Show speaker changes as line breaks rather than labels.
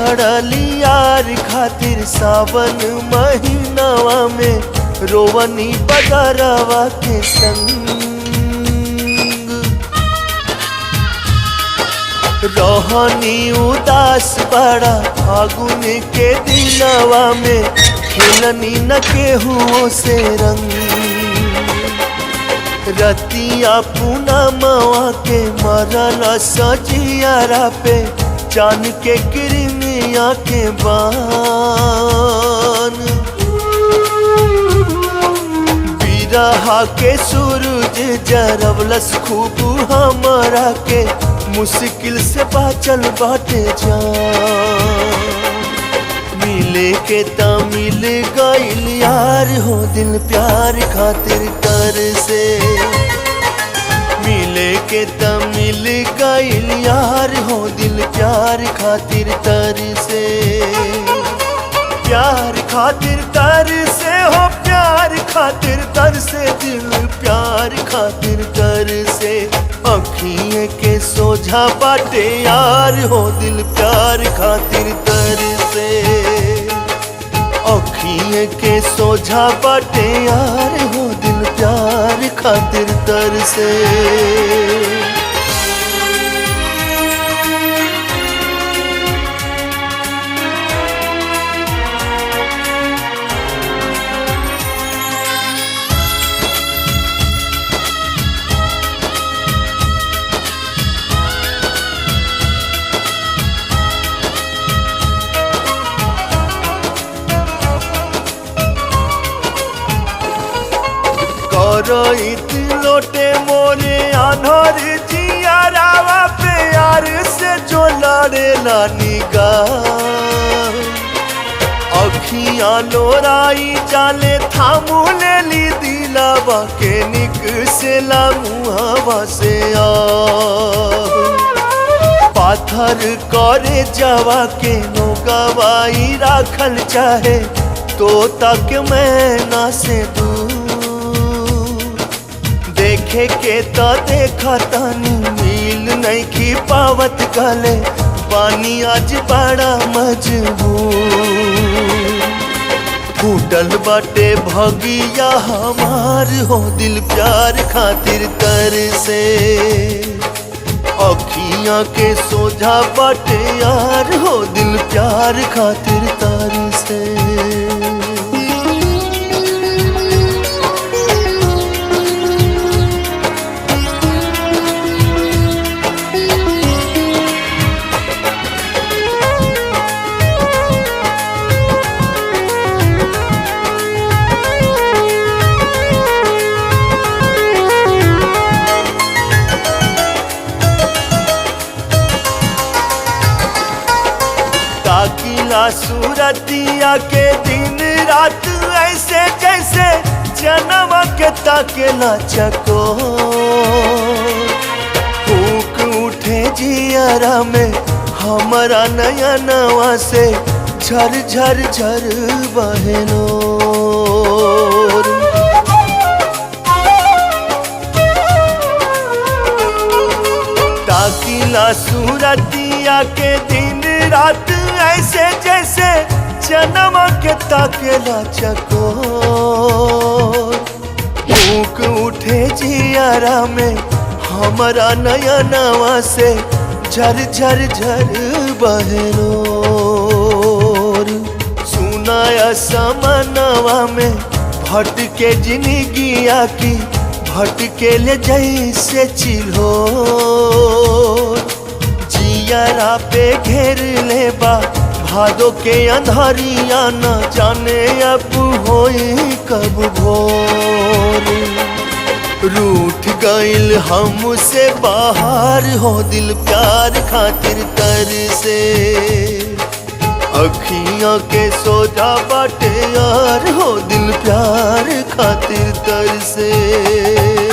पड़ली यार खातिर सावन महीनावा में रोवनी बदरवा के संग रहनी उदास बड़ा फागुन के दिनवा में खेलनी न केहुओं से रंग रतिया पूनमवा के मरल सजियारा पे जान के किरमिया के बान बिरहा के सूरज जरवलस खूब हमरा के मुश्किल से बाचल बाटे जान मिले के ता मिल गइल यार हो दिल प्यार खातिर तर से मिले के ता मिल गइल यार हो दिल प्यार खातिर तर से प्यार खातिर तर से हो प्यार खातिर तर से दिल प्यार खातिर तर से अखिए के सोझा बाटे यार हो दिल प्यार खातिर तर से अखिए के सोझा बाटे यार हो दिल प्यार खातिर तर से करइत लोटे मोरे आन्हर जियारावा पे यार से जो लड़ेला निगाह अखियां लोराई जाले थामू लेली दिलावा के निक से ला मुहावा से आ पाथर करे जावा के नोगवाई राखल चाहे तो तक मैं ना से दूर देखे के तो देखा तानी मिल नहीं की पावत गले पानी आज बड़ा मजबूर फूटल बाटे भगिया हमार हो दिल प्यार खातिर तर से अखियां के सोझा बाटे यार हो दिल प्यार खातिर तर से ताकिला सूरतिया के दिन रात ऐसे जैसे जन्म के ताकेला चको फूक उठे जियारा में हमारा नया नवा से झर झर झर बहनो ताकिला सूरतिया के दिन रात ऐसे जैसे जन्म के ताकेला चको फूक उठे जियारा में हमारा नया नवा से झर झर झर बहनो सुनाया समनवा में भटके जिंदगिया की भटके ले जैसे चिल्हो जियारा पे घेर लेबा भादो के अंधारिया न जाने अब होई कब भोर रूठ गइल हमसे बाहर हो दिल प्यार खातिर तर से अखियां के सोजा बाटे यार हो दिल प्यार खातिर तर से।